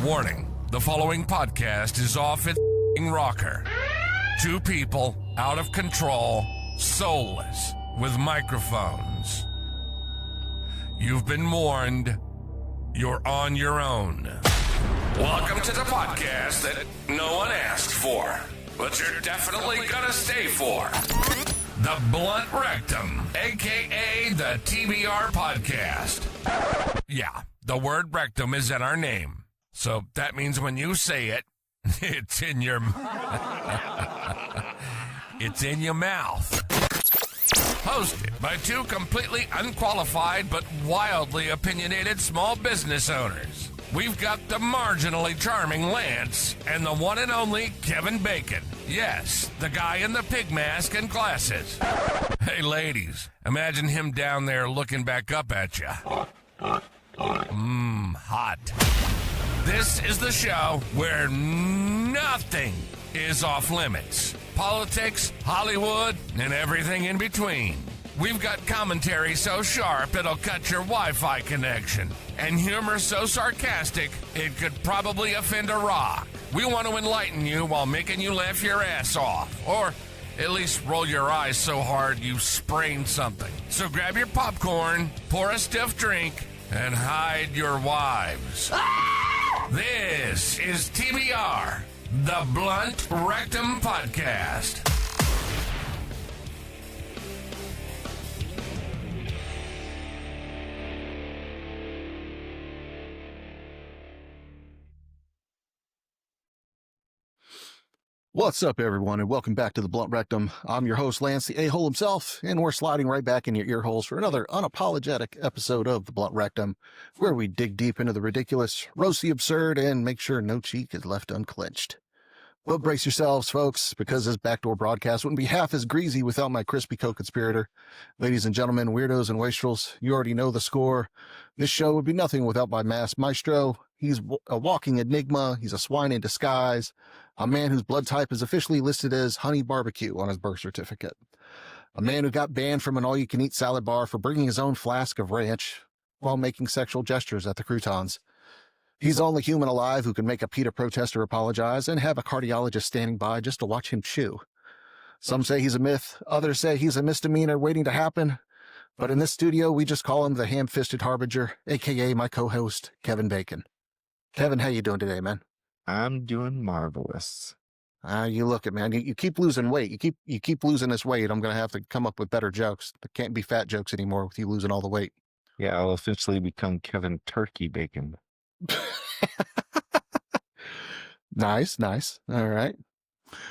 Warning, the following podcast is off its rocker. Two people out of control, soulless, with microphones. You've been warned. You're on your own. Welcome to the podcast that no one asked for, but you're definitely gonna stay for. The Blunt Rectum, a.k.a. the TBR podcast. Yeah, the word rectum is in our name. So that means when you say it, it's in your it's in your mouth. Hosted by two completely unqualified but wildly opinionated small business owners. We've got the marginally charming Lance and the one and only Kevin Bacon. Yes, the guy in the pig mask and glasses. Hey ladies, imagine him down there looking back up at you. Hot. This is the show where nothing is off limits. Politics, Hollywood, and everything in between. We've got commentary so sharp it'll cut your Wi-Fi connection, and humor so sarcastic it could probably offend a rock. We want to enlighten you while making you laugh your ass off, or at least roll your eyes so hard you sprain something. So grab your popcorn, pour a stiff drink, and hide your wives. This is TBR, the Blunt Rectum Podcast. What's up, everyone, and welcome back to the Blunt Rectum. I'm your host, Lance, the a-hole himself, and we're sliding right back in your ear holes for another unapologetic episode of the Blunt Rectum, where we dig deep into the ridiculous, roast the absurd, and make sure no cheek is left unclenched. Well, brace yourselves, folks, because this backdoor broadcast wouldn't be half as greasy without my crispy co-conspirator. Ladies and gentlemen, weirdos and wastrels, you already know the score. This show would be nothing without my masked maestro. He's a walking enigma. He's a swine in disguise. A man whose blood type is officially listed as honey barbecue on his birth certificate. A man who got banned from an all-you-can-eat salad bar for bringing his own flask of ranch while making sexual gestures at the croutons. He's the only human alive who can make a PETA protester apologize and have a cardiologist standing by just to watch him chew. Some say he's a myth. Others say he's a misdemeanor waiting to happen. But in this studio, we just call him the ham-fisted harbinger, a.k.a. my co-host, Kevin Bacon. Kevin, how you doing today, man? I'm doing marvelous. You look at, man, you keep losing weight. You keep losing this weight. I'm going to have to come up with better jokes. There can't be fat jokes anymore with you losing all the weight. Yeah, I'll officially become Kevin Turkey Bacon. Nice. All right.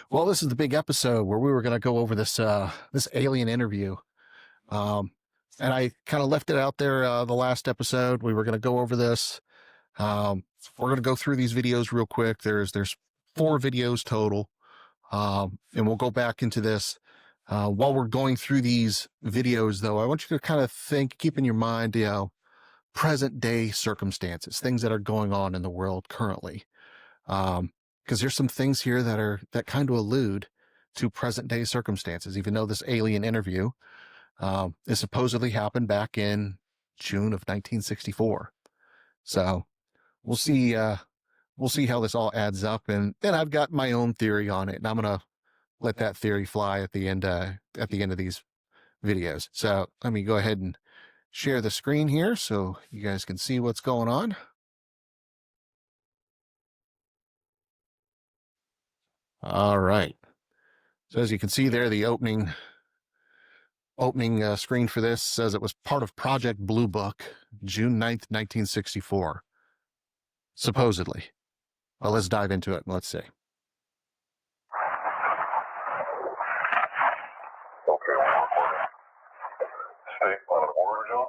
Well, this is the big episode where we were going to go over this alien interview. And I kind of left it out there the last episode. We were going to go over this. We're going to go through these videos real quick. There's 4 videos total. And we'll go back into this. While we're going through these videos, though, I want you to kind of keep in your mind, present day circumstances, things that are going on in the world currently. Because there's some things here that kind of allude to present day circumstances, even though this alien interview is supposedly happened back in June of 1964. So we'll see how this all adds up. And then I've got my own theory on it, and I'm going to let that theory fly at the end of these videos. So let me go ahead and share the screen here so you guys can see what's going on. All right. So as you can see there, the opening screen for this says it was part of Project Blue Book, June 9th, 1964. Supposedly. Well, let's dive into it and let's see. Okay, we're recording. State line of origin.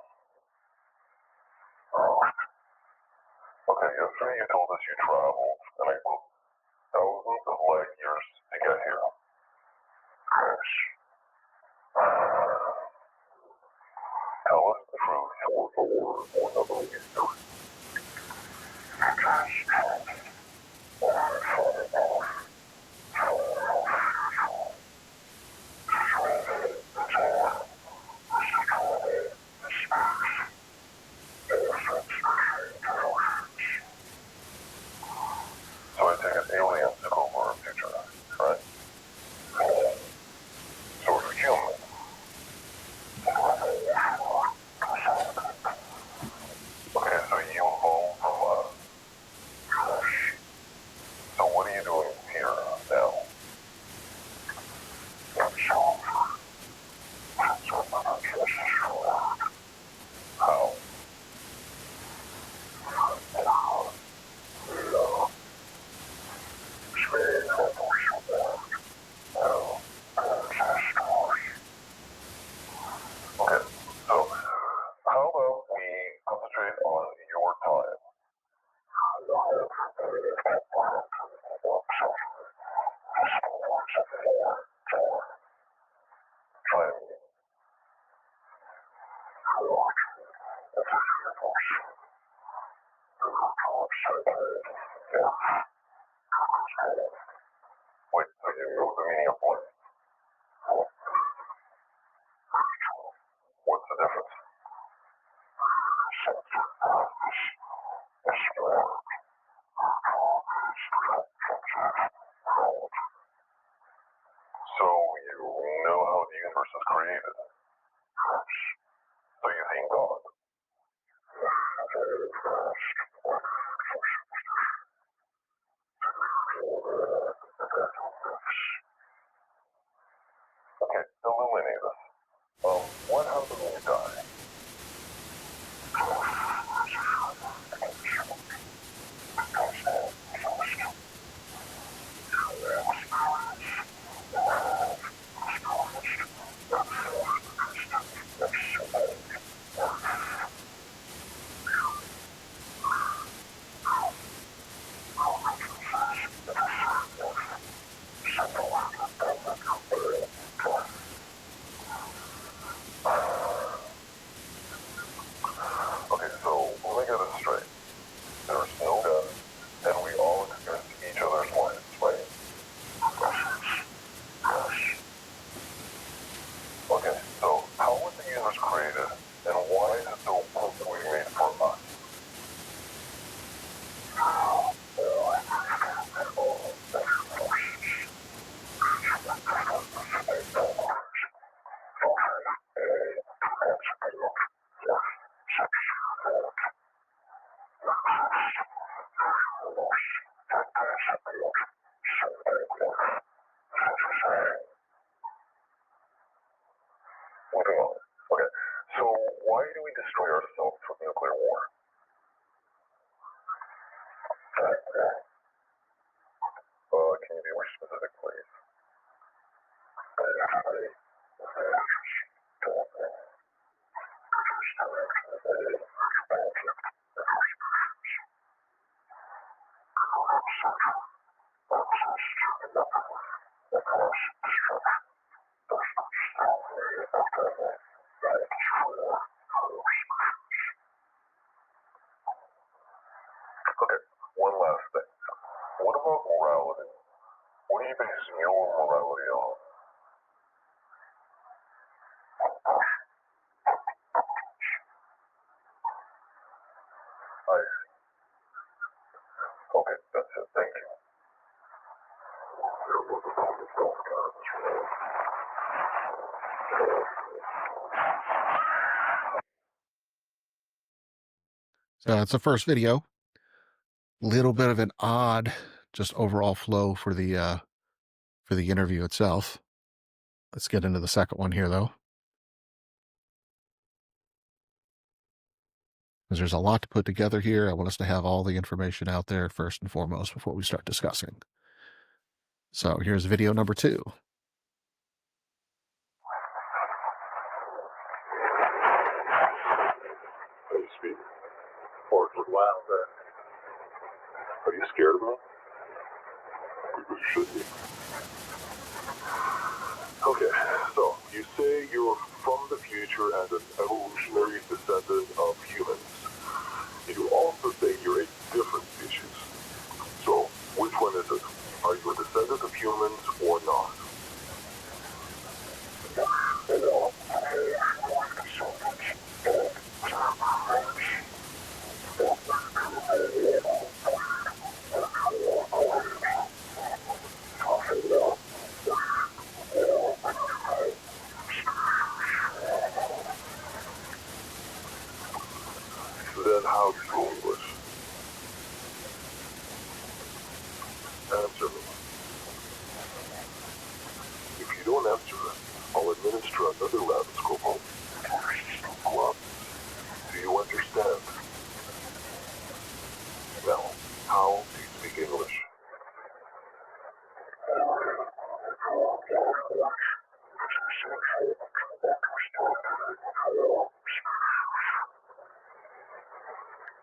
Okay, yesterday you told us you traveled, and I booked thousands of light years to get here. Gosh. Tell us the truth, or the word, or the belief. your time. Try me. Wait, so you know the meaning of blank? What's the difference? So you know how the universe is created. So you think God. Okay, illuminate us. What happens when you die? Okay, so let me get this straight. There's no death, and we all experience each other's lives, right? Okay, so how was the universe created, and why is it so perfectly made for us? Moving on. Okay, so why do we destroy ourselves with nuclear war? Can you be more specific, please? Okay, one last thing. What about morality? What do you base your morality on? I see. Okay, that's it. Thank you. So it's the first video. Little bit of an odd, just overall flow for the interview itself. Let's get into the second one here, though, because there's a lot to put together here. I want us to have all the information out there first and foremost before we start discussing. So here's video number 2. Hey, speak. Purportedly. Wow, are you scared of me? You should be. Okay, so you say you're from the future and an evolutionary descendant of humans. You also say you're a different species. So, which one is it? Are you a descendant of humans or not? Then how do you English? Answer me. If you don't answer, I'll administer another laryngoscope. Gloves. Do you understand? Now, how do you speak English?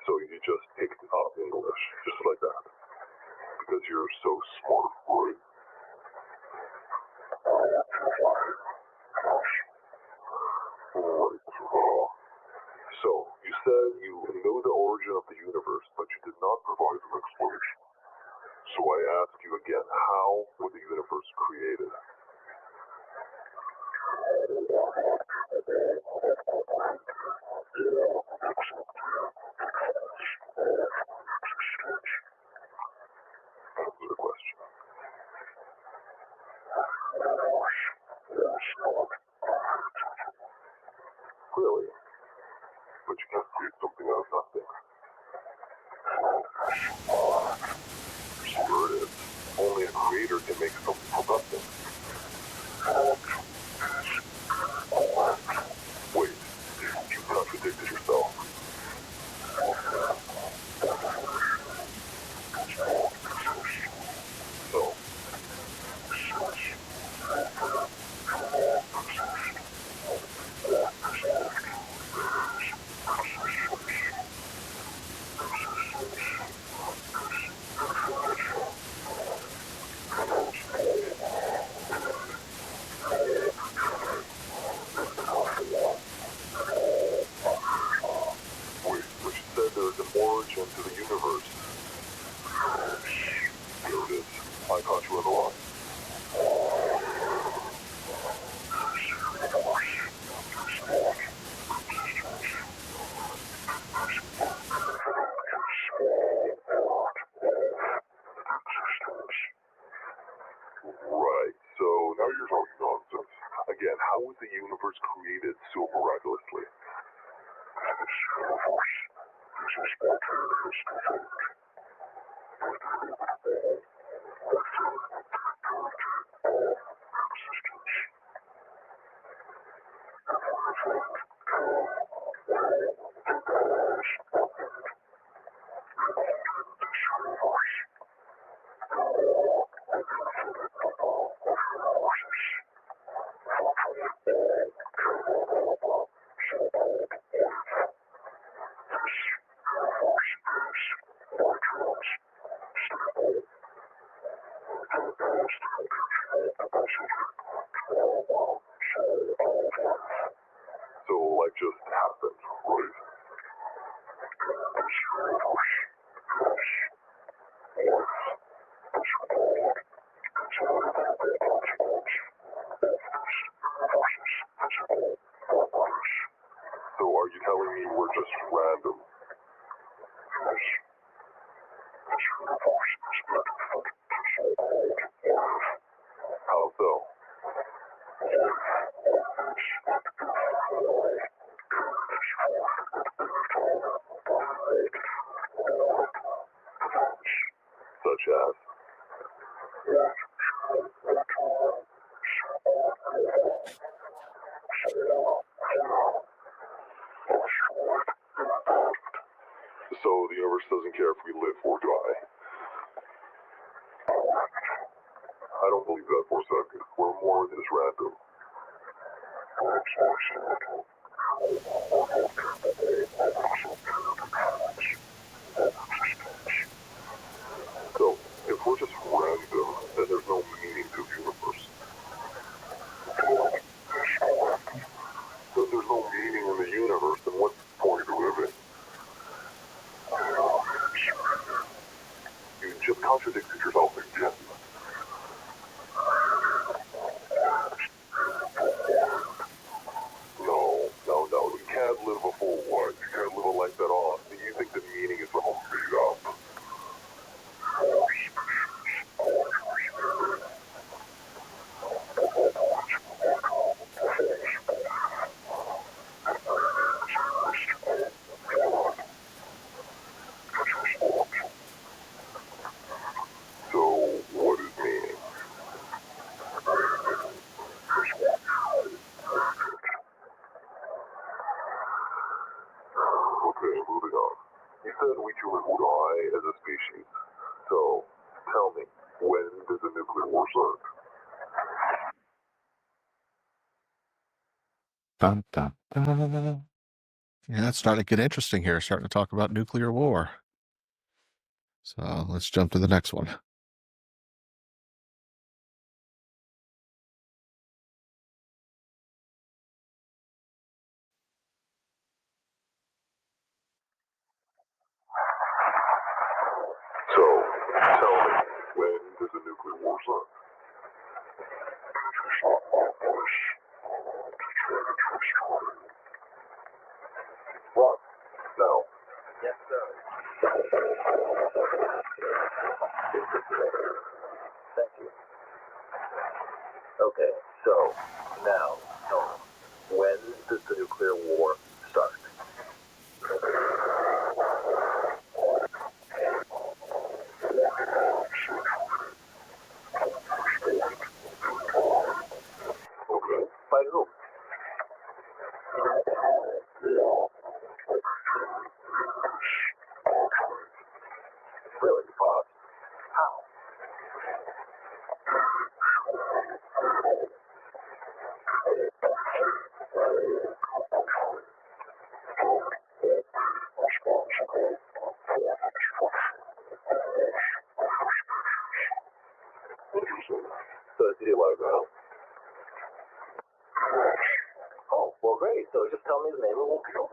So you just picked up English, just like that, because you're so smart, right? Right. So you said you know the origin of the universe, but you did not provide an explanation. So I ask you again, how was the universe created? Answer the question. Really? But you can't create something out of nothing. Sure it is. Only a creator can make something from nothing. Wait, you contradicted yourself. No. Wait, but you said there's an origin to the universe. There it is. I caught you in the lie. Right, so now you're talking nonsense. Again, how was the universe created so miraculously? So life just happened, right? So are you telling me we're just random? How so? Such as? So the universe doesn't care if we live or die. I don't believe that for a second. We're more than just random. So, if we're just random, then there's no meaning to the universe. If there's no meaning in the universe, then what's the point of living? You just contradicted yourself again. No. You can't live a full life. You can't live a life that on. You think the meaning is all made up. So, what is meaning? Okay, moving on. You said we two would die as a species. So, tell me, when did the nuclear war start? Dun, dun, dun. Yeah, it's starting to get interesting here, starting to talk about nuclear war. So let's jump to the next one. So, tell me, when does the nuclear war start? What? No. Yes, sir. Thank you. Okay, so, now, tell me, when does the nuclear war start? Okay, by whom? Really, Bob? How? Interesting. So, did you want to go? Oh, well, great. So just tell me the name and we'll go.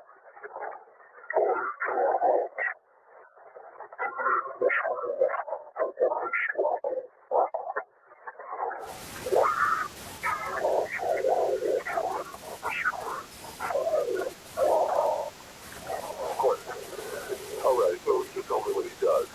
Of course. All right, so just tell me what he does.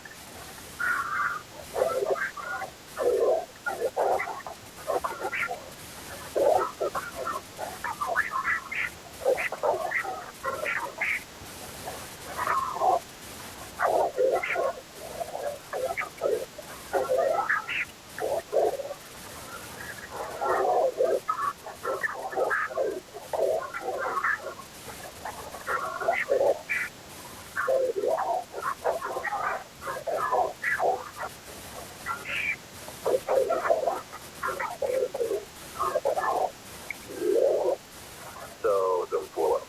So, don't blow up.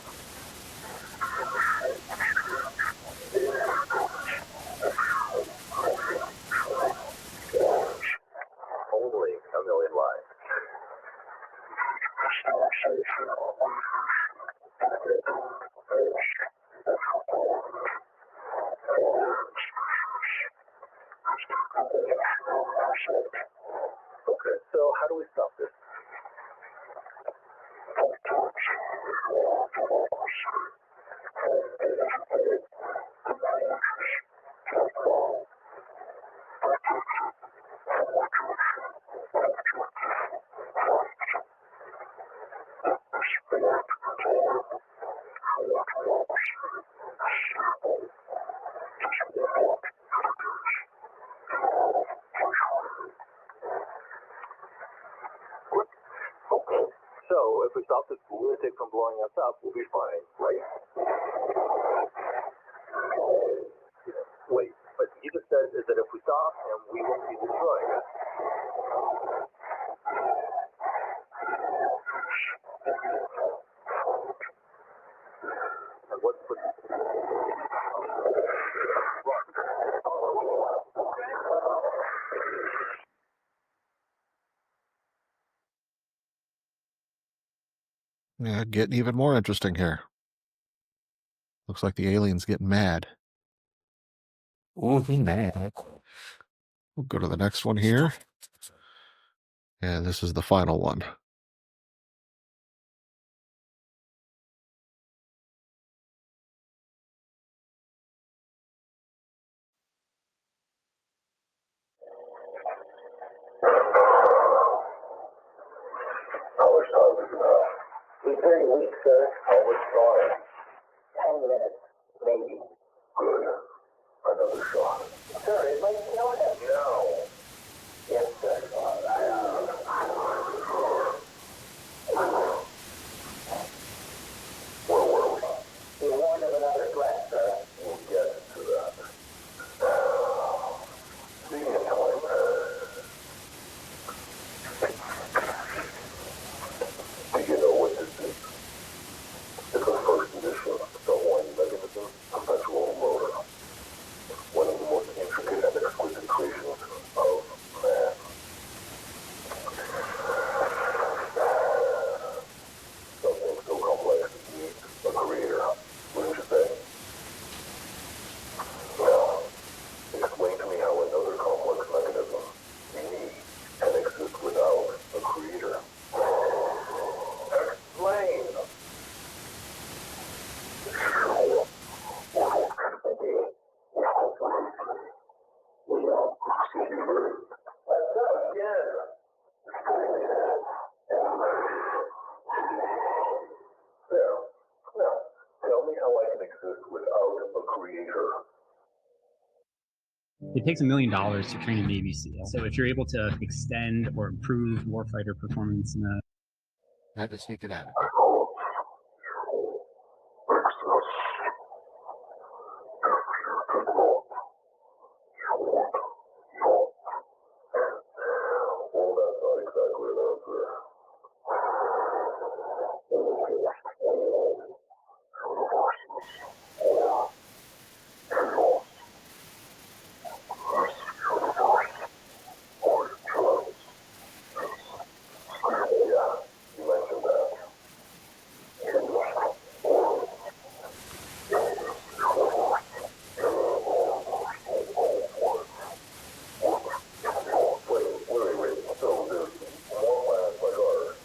Only a million lives. Okay, so how do we stop this? Okay. So, if we stop this lunatic from blowing us up, we'll be fine, right? Wait, but you just said is that if we stop him, we won't be destroying us. And what's the... Yeah, getting even more interesting here. Looks like the alien's getting mad. Oh, he mad. We'll go to the next one here. And this is the final one. How much time is it now? It's very weak, sir. How much time? 10 minutes, maybe. Good. Another shot. Sir, it might kill him. No. Yes, sir. Where were we? He warned of another threat, sir. We'll get to that. Speaking of time, do you know what this is? It's the first edition of the It takes $1 million to train a Navy SEAL. So if you're able to extend or improve warfighter performance in a I had to sneak it out. Well, that's not exactly an answer. Yeah, you mentioned that. Wait. So there's more planets like ours.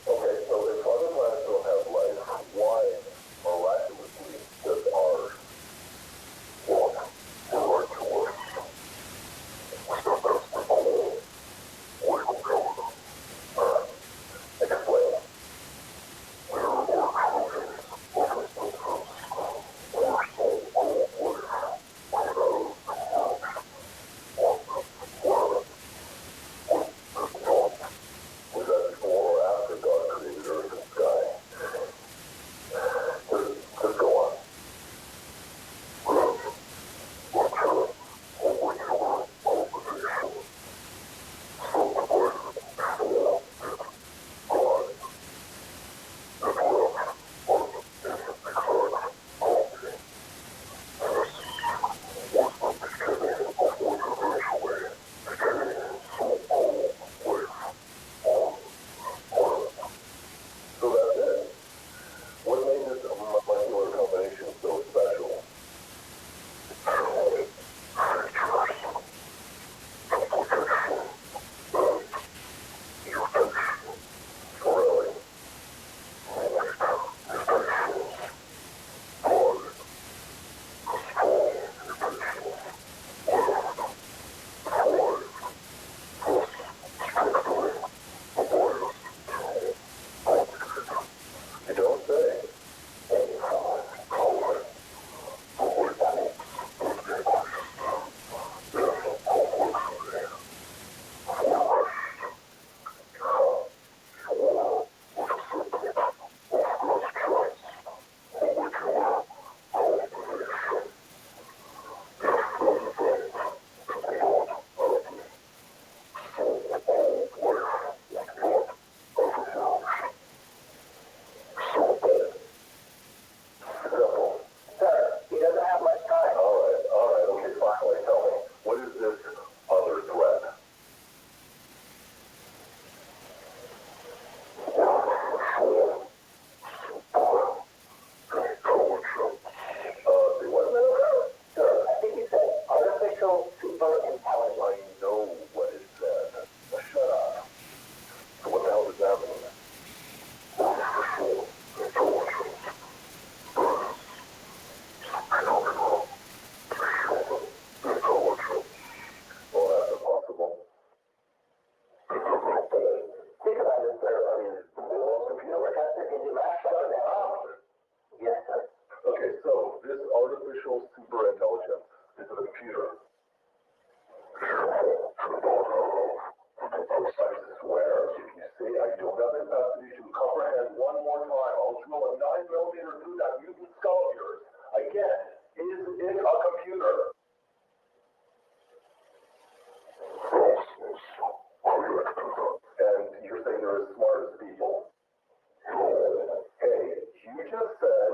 Okay, so if other planets don't have life, why, miraculously, does ours work to us? Explain. Was that before or after God created Earth and sky? Just go on. So that's it. What made this molecular combination so special? Really? You don't say. Simple. Sir, he doesn't have much time. All right, okay, finally, tell me. What is this other threat? See what? Sir, I think you said artificial super intelligence. I know what it said. Shut up. So what the hell does that mean? Artificial intelligence. Intelligence. Well, that's impossible. Think about it, sir. I mean, the world's computer were tested into mass shutdown. Yes, sir. Okay, so this artificial super intelligence is a computer. Precise where, if you say I don't have the capacity to comprehend one more time, I'll drill a 9mm through that mutant skull of yours. Again, is it a computer? And you're saying they're as smart as people? Hey, you just said...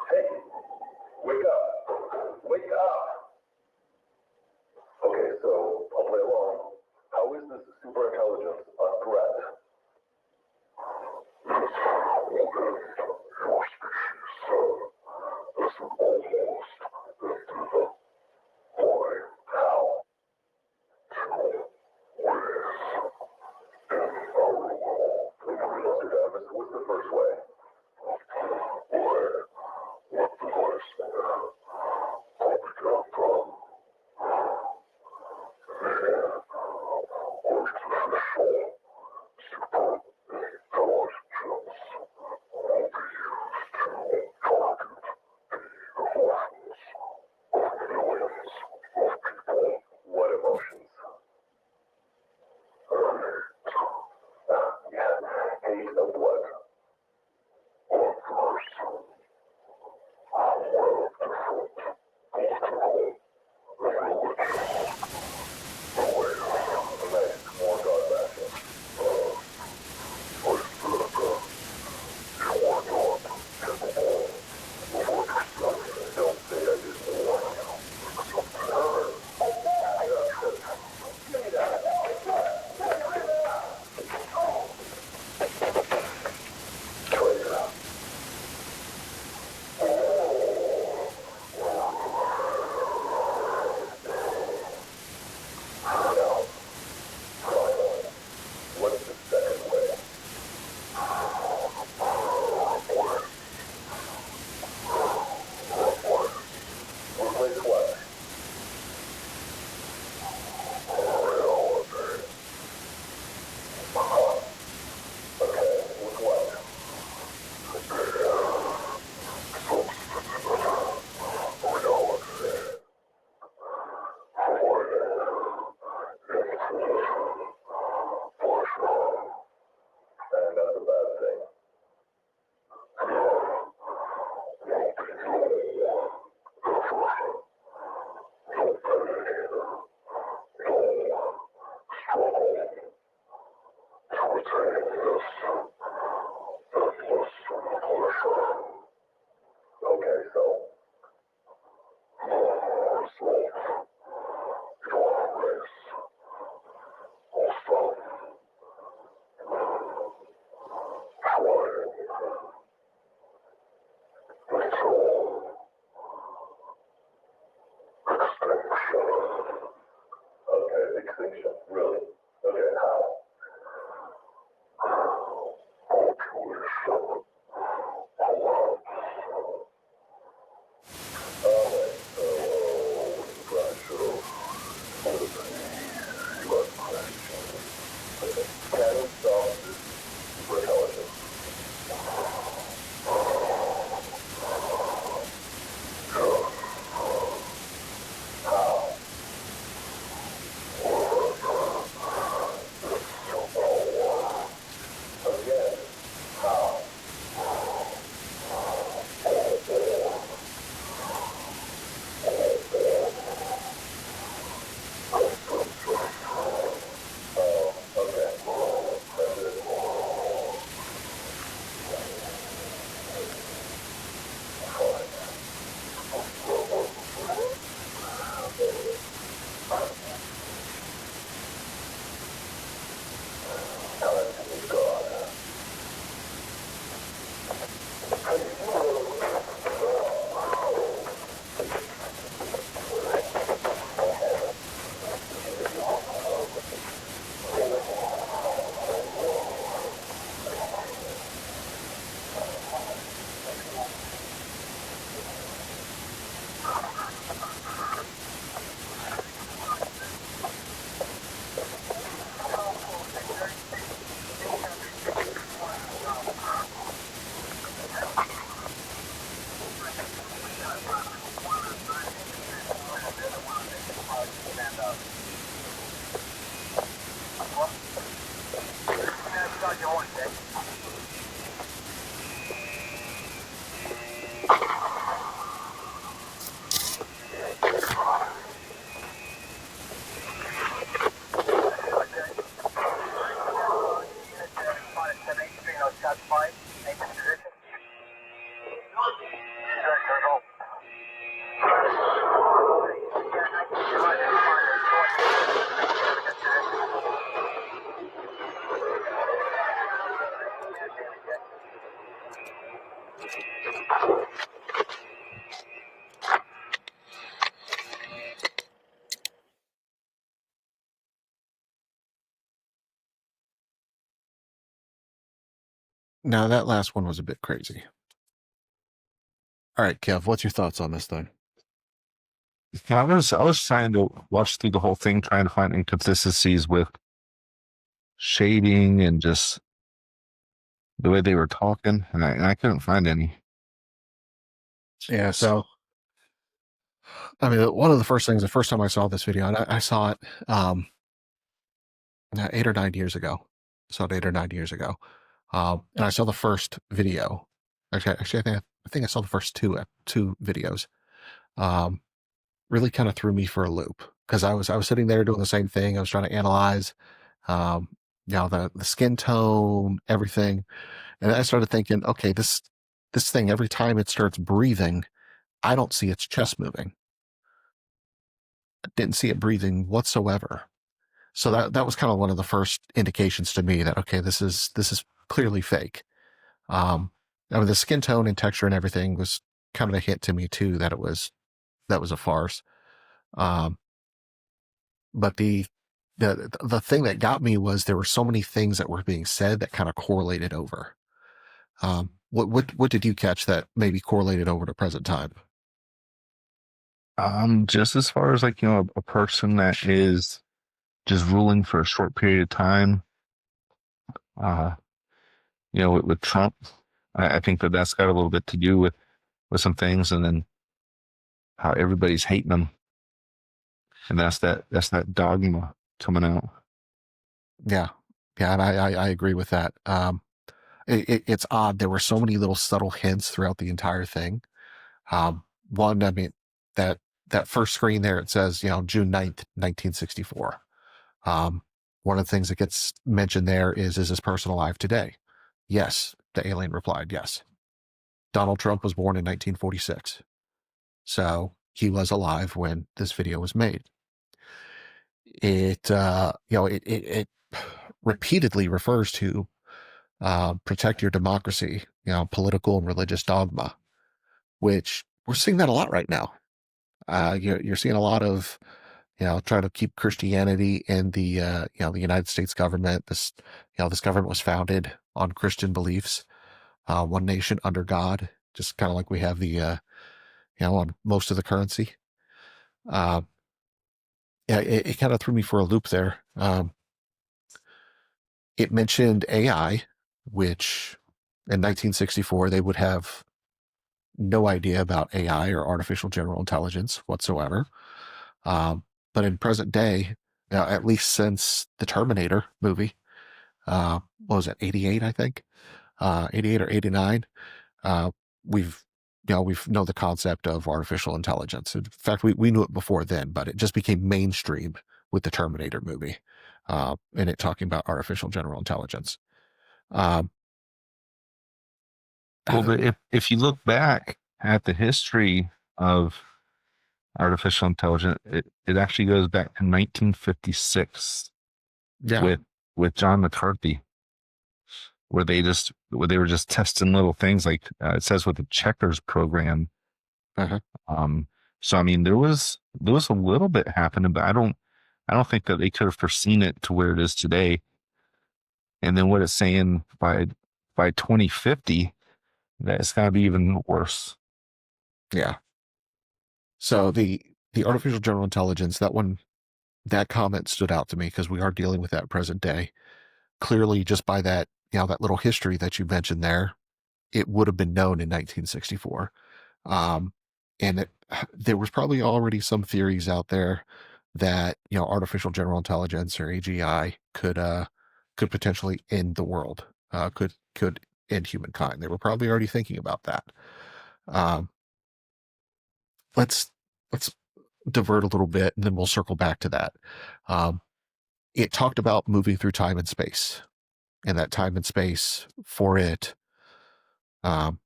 Hey, wake up. Wake up. Okay, so I'll play along. How is this super intelligence a threat? How? What's the first way? What's the first way? Now that last one was a bit crazy. All right, Kev, what's your thoughts on this thing? Yeah, I was trying to watch through the whole thing, trying to find inconsistencies with shading and just the way they were talking, and I couldn't find any. Yeah, so I mean, one of the first things, the first time I saw this video, and I saw it 8 or 9 years ago. I saw it 8 or 9 years ago, and I saw the first video. Actually, I think I saw the first two videos. Um, really kind of threw me for a loop because I was sitting there doing the same thing. I was trying to analyze, um, the skin tone, everything, and I started thinking, okay, this thing every time it starts breathing, I don't see its chest moving. I didn't see it breathing whatsoever. So that was kind of one of the first indications to me that okay, this is clearly fake. Um, I mean, the skin tone and texture and everything was kind of a hint to me too that was a farce. Um, but the thing that got me was there were so many things that were being said that kind of correlated over. What did you catch that maybe correlated over to present time? Just as far as like, a person that is just ruling for a short period of time, uh, with Trump, I think that's got a little bit to do with some things, and then how everybody's hating him, and that's that dogma coming out. Yeah, yeah, and I agree with that. It's odd. There were so many little subtle hints throughout the entire thing. One, I mean, that that first screen there, it says, June 9th, 1964. Um, one of the things that gets mentioned there is this person alive today? Yes, the alien replied, yes. Donald Trump was born in 1946. So he was alive when this video was made. It repeatedly refers to protect your democracy, political and religious dogma, which we're seeing that a lot right now. You're seeing a lot of, trying to keep Christianity in the United States government. This government was founded on Christian beliefs, one nation under God, just kind of like we have on most of the currency. Uh, yeah, it kind of threw me for a loop there. It mentioned AI, which in 1964 they would have no idea about AI or artificial general intelligence whatsoever. But in present day, now at least since the Terminator movie, what was it, 88, I think, 88 or 89, uh, we've we've know the concept of artificial intelligence. In fact, we knew it before then, but it just became mainstream with the Terminator movie, and it talking about artificial general intelligence. Um, Well, but if you look back at the history of artificial intelligence, it actually goes back to 1956 yeah, with John McCarthy, where they were just testing little things like it says with the checkers program. uh-huh. Um, so I mean, there was a little bit happening, but I don't think that they could have foreseen it to where it is today. And then what it's saying by 2050, that it's going to be even worse. Yeah. So the artificial general intelligence, that comment stood out to me because we are dealing with that present day. Clearly, just by that little history that you mentioned there, it would have been known in 1964. Um, and there was probably already some theories out there that artificial general intelligence or AGI could potentially end the world, could end humankind. They were probably already thinking about that. Um, let's let's divert a little bit, and then we'll circle back to that. Um, it talked about moving through time and space, and that time and space for it, um,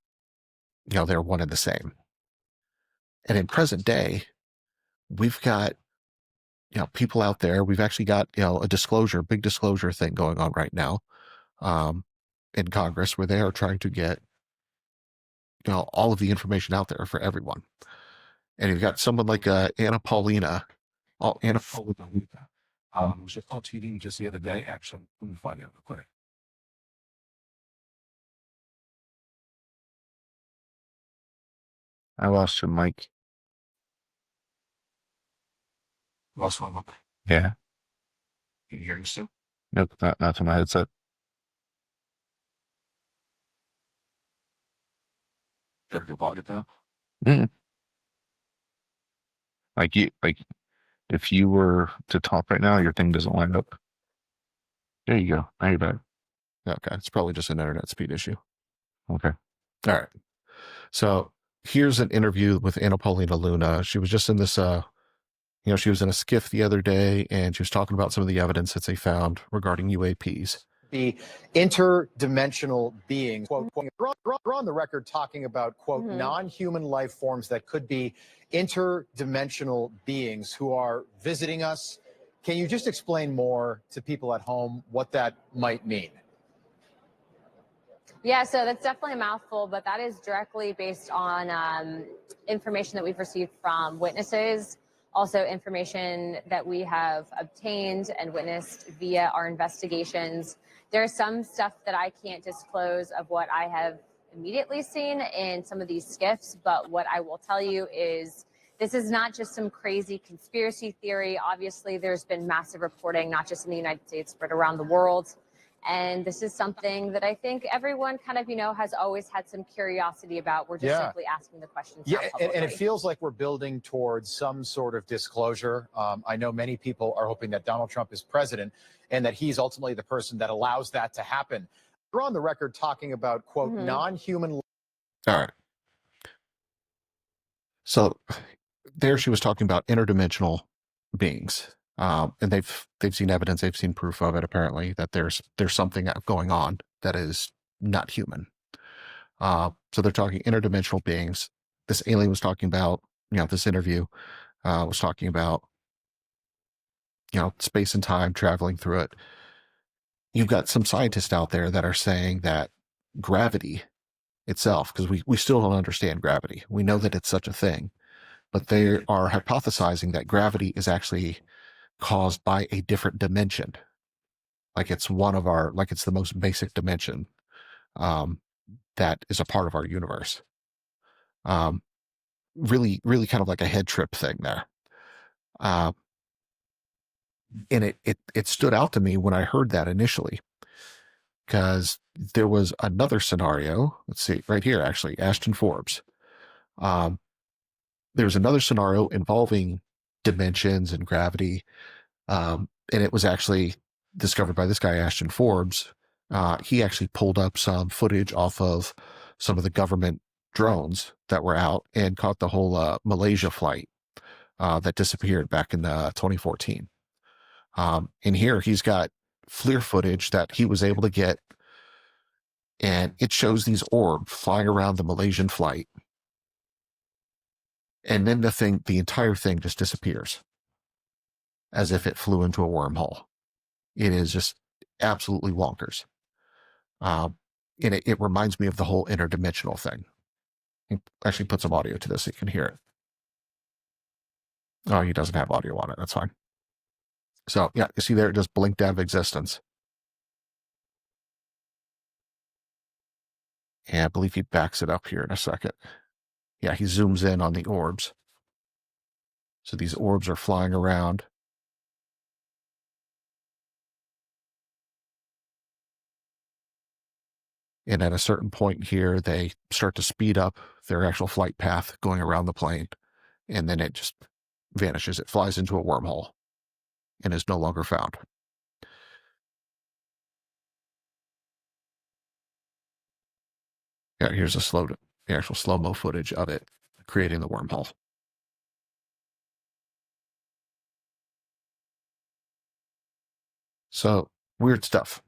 they're one and the same. And in present day, we've got people out there. We've actually got a big disclosure thing going on right now, um, in Congress where they are trying to get all of the information out there for everyone. And you've got someone like Anna Paulina. Oh, Anna Paulina. Was just on TV just the other day. Actually, let me find it real quick. I lost your mic. Lost one. Yeah. Can you hear me still? Nope, not to my headset. Have your pocket now? Mm. Like if you were to talk right now, your thing doesn't line up. There you go. Now you're back. Okay, it's probably just an internet speed issue. Okay. All right. So here's an interview with Anna Paulina Luna. She was just in this, she was in a skiff the other day, and she was talking about some of the evidence that they found regarding UAPs. The interdimensional beings, quote, we're on the record talking about, quote, non-human life forms that could be interdimensional beings who are visiting us. Can you just explain more to people at home what that might mean? Yeah, so that's definitely a mouthful, but that is directly based on information that we've received from witnesses, also information that we have obtained and witnessed via our investigations. There's some stuff that I can't disclose of what I have immediately seen in some of these skiffs, but what I will tell you is this is not just some crazy conspiracy theory. Obviously, there's been massive reporting, not just in the United States, but around the world. And this is something that I think everyone kind of, has always had some curiosity about. We're just simply asking the questions. Yeah, and it feels like we're building towards some sort of disclosure. I know many people are hoping that Donald Trump is president and that he's ultimately the person that allows that to happen. We're on the record talking about, quote, non-human. All right. So there she was talking about interdimensional beings. And they've seen evidence, they've seen proof of it, apparently, that there's something going on that is not human. So they're talking interdimensional beings. This alien was talking about, this interview was talking about, space and time, traveling through it. You've got some scientists out there that are saying that gravity itself, because we still don't understand gravity. We know that it's such a thing, but they are hypothesizing that gravity is actually caused by a different dimension. Like it's it's the most basic dimension that is a part of our universe. Really, really kind of like a head trip thing there. And it stood out to me when I heard that initially, because there was another scenario. Let's see, right here, actually, Ashton Forbes. There's another scenario involving dimensions and gravity. And it was actually discovered by this guy, Ashton Forbes. He actually pulled up some footage off of some of the government drones that were out and caught the whole Malaysia flight that disappeared back in 2014. And here he's got FLIR footage that he was able to get, and it shows these orbs flying around the Malaysian flight. And then the entire thing just disappears as if it flew into a wormhole. It is just absolutely wonkers. And it reminds me of the whole interdimensional thing. I'll actually put some audio to this so you can hear it. Oh, he doesn't have audio on it. That's fine. So yeah, you see there, it just blinked out of existence. And I believe he backs it up here in a second. Yeah, he zooms in on the orbs. So these orbs are flying around. And at a certain point here, they start to speed up their actual flight path going around the plane. And then it just vanishes. It flies into a wormhole and is no longer found. Yeah, here's the actual slow-mo footage of it creating the wormhole. So, weird stuff.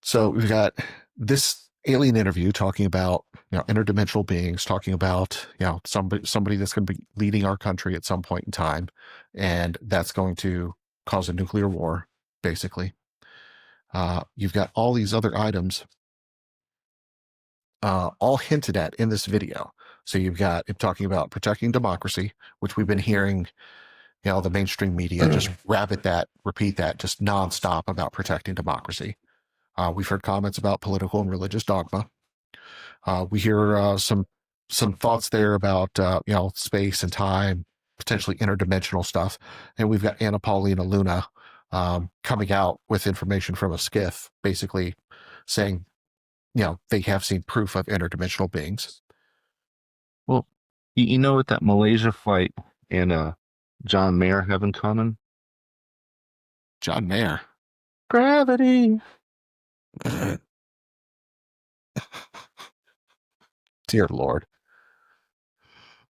So we've got this alien interview talking about, interdimensional beings, talking about, somebody that's going to be leading our country at some point in time, and that's going to cause a nuclear war, basically. You've got all these other items all hinted at in this video. So you've got it talking about protecting democracy, which we've been hearing, the mainstream media just repeat that just nonstop about protecting democracy. We've heard comments about political and religious dogma. We hear some thoughts there about space and time, potentially interdimensional stuff, and we've got Anna Paulina Luna coming out with information from a skiff, basically saying they have seen proof of interdimensional beings. Well, you know what that Malaysia flight and John Mayer have in common? John Mayer. Gravity. Dear Lord.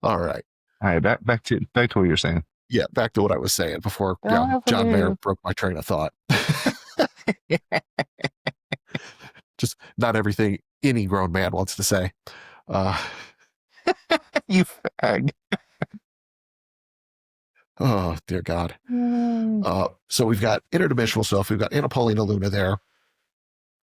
All right. All right, back to what you're saying. Yeah, back to what I was saying before John Mayer broke my train of thought. Just not everything any grown man wants to say. You fag. Oh, dear God. So we've got interdimensional stuff. We've got Anna Paulina Luna there.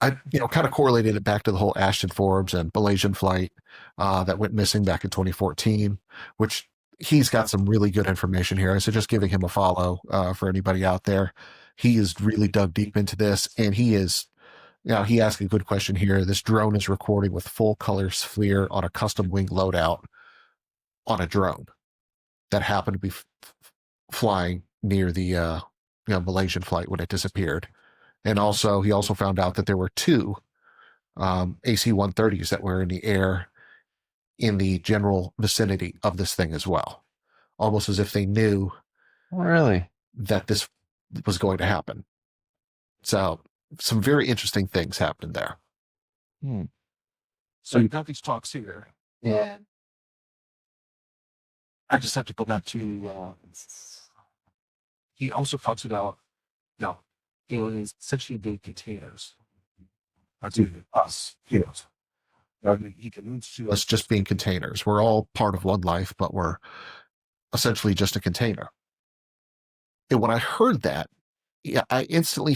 I, kind of correlated it back to the whole Ashton Forbes and Malaysian flight that went missing back in 2014, which he's got some really good information here. I suggest giving him a follow for anybody out there. He is really dug deep into this, and he is, he asked a good question here. This drone is recording with full color sphere on a custom wing loadout on a drone that happened to be flying near the Malaysian flight when it disappeared. And also, he also found out that there were two AC-130s that were in the air in the general vicinity of this thing as well, almost as if they knew really that this was going to happen. So, some very interesting things happened there. So you got these talks here. Yeah. I just have to go back to. He also talks about, aliens essentially being containers. To us, he alludes to Us just being containers. We're all part of one life, but we're essentially just a container. And when I heard that, I instantly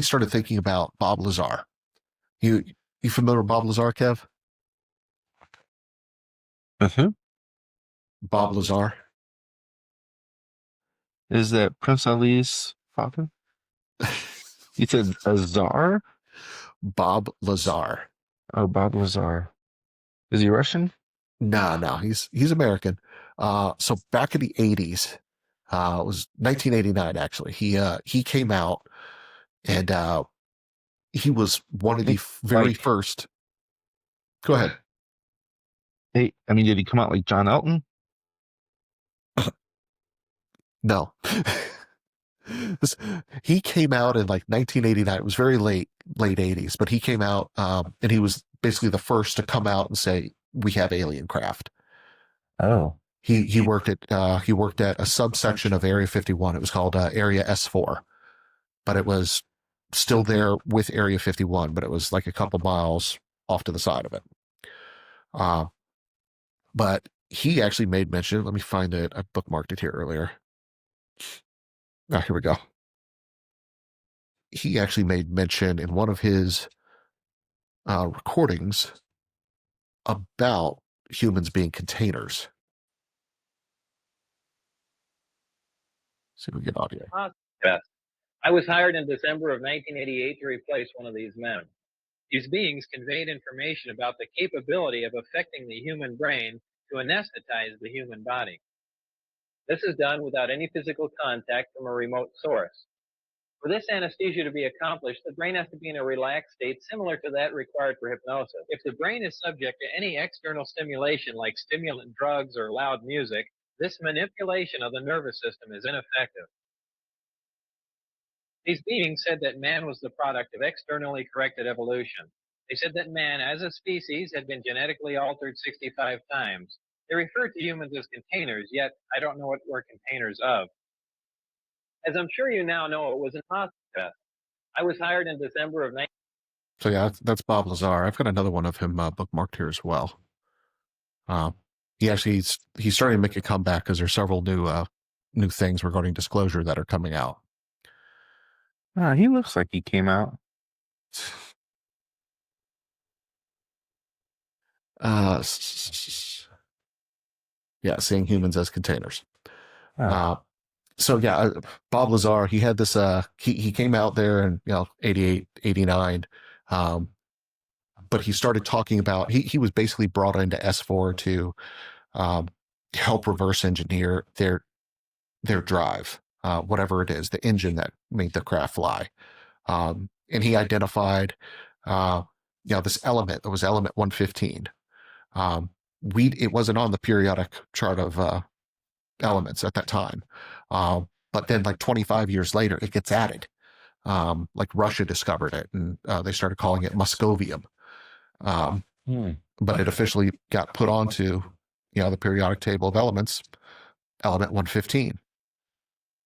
started thinking about Bob Lazar. You familiar with Bob Lazar, Kev? Bob Lazar. Is that Prince Ali's father? You said Azar? Bob Lazar. Oh, Bob Lazar. Is he Russian? No, he's American. So back in the 80s, it was 1989 actually. He came out, and he was one of the very first. Go ahead. Hey, did he come out like John Elton? No. He came out in like 1989. It was very late 80s, but he came out and he was basically the first to come out and say, we have alien craft. Oh. He worked at a subsection of Area 51. It was called Area S4, but it was still there with Area 51, but it was like a couple miles off to the side of it. But he actually made mention. Let me find it. I bookmarked it here earlier. Here we go. He actually made mention in one of his recordings about humans being containers. See if we get audio. Yes. I was hired in December of 1988 to replace one of these men. These beings conveyed information about the capability of affecting the human brain to anesthetize the human body. This is done without any physical contact from a remote source. For this anesthesia to be accomplished, the brain has to be in a relaxed state similar to that required for hypnosis. If the brain is subject to any external stimulation like stimulant drugs or loud music, this manipulation of the nervous system is ineffective. These beings said that man was the product of externally corrected evolution. They said that man, as a species, had been genetically altered 65 times. They referred to humans as containers, yet I don't know what we're containers of. As I'm sure you now know, it was an hospital. I was hired in December of 19. So yeah, that's Bob Lazar. I've got another one of him bookmarked here as well. He's starting to make a comeback because there's several new things regarding disclosure that are coming out. He looks like he came out. Yeah, seeing humans as containers. So yeah, Bob Lazar, he had this, he came out there in, 88, 89, but he started talking about, he was basically brought into S4 to help reverse engineer their drive, whatever it is, the engine that made the craft fly. And he identified, this element. It was element 115. It wasn't on the periodic chart of elements at that time, but then like 25 years later, it gets added. Like Russia discovered it, and they started calling it Muscovium. But it officially got put onto, the periodic table of elements, element 115,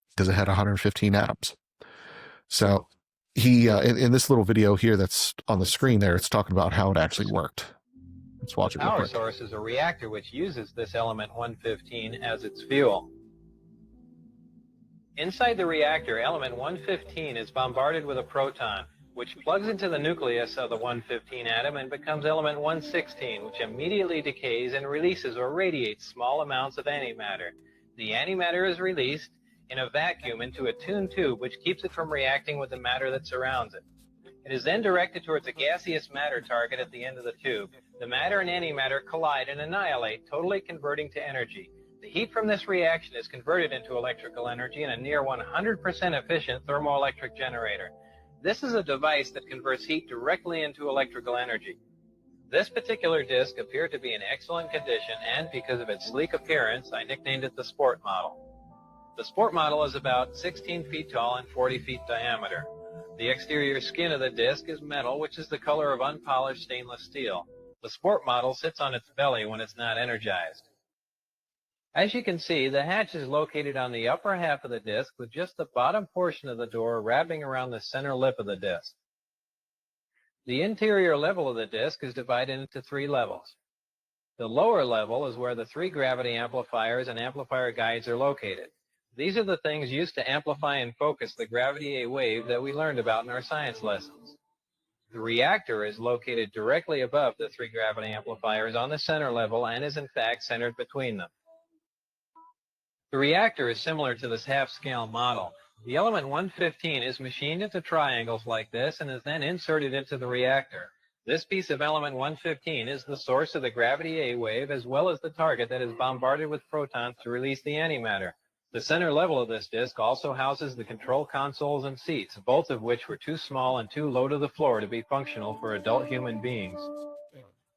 because it had 115 atoms. So he, in this little video here that's on the screen there, it's talking about how it actually worked. Let's watch it real Power quick. source is a reactor which uses this element 115 as its fuel. Inside the reactor, element 115 is bombarded with a proton, which plugs into the nucleus of the 115 atom and becomes element 116, which immediately decays and releases or radiates small amounts of antimatter. The antimatter is released in a vacuum into a tuned tube, which keeps it from reacting with the matter that surrounds it. It is then directed towards a gaseous matter target at the end of the tube. The matter and antimatter collide and annihilate, totally converting to energy. The heat from this reaction is converted into electrical energy in a near 100% efficient thermoelectric generator. This is a device that converts heat directly into electrical energy. This particular disc appeared to be in excellent condition, and because of its sleek appearance, I nicknamed it the Sport Model. The Sport Model is about 16 feet tall and 40 feet diameter. The exterior skin of the disc is metal, which is the color of unpolished stainless steel. The Sport Model sits on its belly when it's not energized. As you can see, the hatch is located on the upper half of the disc, with just the bottom portion of the door wrapping around the center lip of the disc. The interior level of the disc is divided into 3 levels. The lower level is where the 3 gravity amplifiers and amplifier guides are located. These are the things used to amplify and focus the gravity A wave that we learned about in our science lessons. The reactor is located directly above the 3 gravity amplifiers on the center level and is in fact centered between them. The reactor is similar to this half-scale model. The element 115 is machined into triangles like this and is then inserted into the reactor. This piece of element 115 is the source of the gravity A wave, as well as the target that is bombarded with protons to release the antimatter. The center level of this disc also houses the control consoles and seats, both of which were too small and too low to the floor to be functional for adult human beings.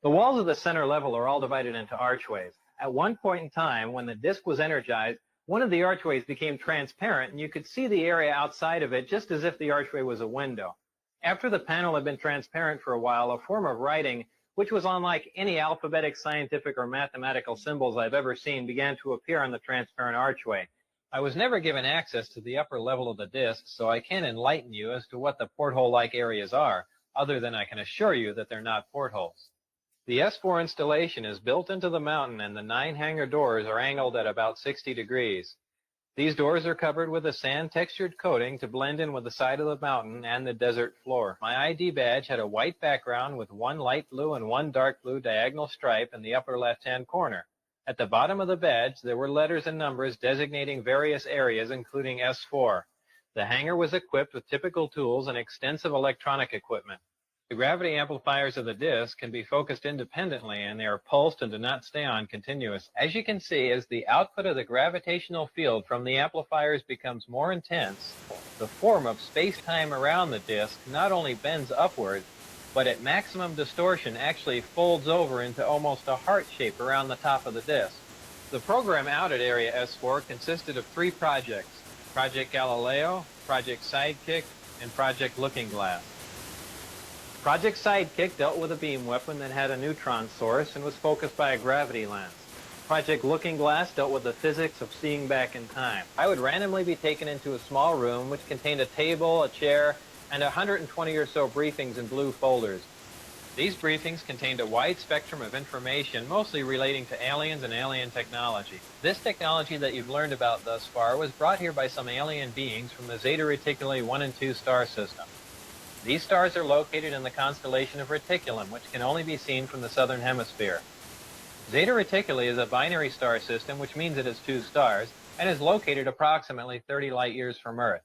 The walls of the center level are all divided into archways. At one point in time, when the disc was energized, one of the archways became transparent, and you could see the area outside of it just as if the archway was a window. After the panel had been transparent for a while, a form of writing, which was unlike any alphabetic, scientific, or mathematical symbols I've ever seen, began to appear on the transparent archway. I was never given access to the upper level of the disc, so I can't enlighten you as to what the porthole-like areas are, other than I can assure you that they're not portholes. The S4 installation is built into the mountain, and the 9 hangar doors are angled at about 60 degrees. These doors are covered with a sand-textured coating to blend in with the side of the mountain and the desert floor. My ID badge had a white background with 1 light blue and 1 dark blue diagonal stripe in the upper left-hand corner. At the bottom of the badge, there were letters and numbers designating various areas, including S4. The hangar was equipped with typical tools and extensive electronic equipment. The gravity amplifiers of the disc can be focused independently, and they are pulsed and do not stay on continuous. As you can see, as the output of the gravitational field from the amplifiers becomes more intense, the form of space-time around the disc not only bends upward, but at maximum distortion actually folds over into almost a heart shape around the top of the disc. The program out at Area S4 consisted of 3 projects: Project Galileo, Project Sidekick, and Project Looking Glass. Project Sidekick dealt with a beam weapon that had a neutron source and was focused by a gravity lens. Project Looking Glass dealt with the physics of seeing back in time. I would randomly be taken into a small room which contained a table, a chair, and 120 or so briefings in blue folders. These briefings contained a wide spectrum of information, mostly relating to aliens and alien technology. This technology that you've learned about thus far was brought here by some alien beings from the Zeta Reticuli 1 and 2 star system. These stars are located in the constellation of Reticulum, which can only be seen from the southern hemisphere. Zeta Reticuli is a binary star system, which means it has 2 stars, and is located approximately 30 light years from Earth.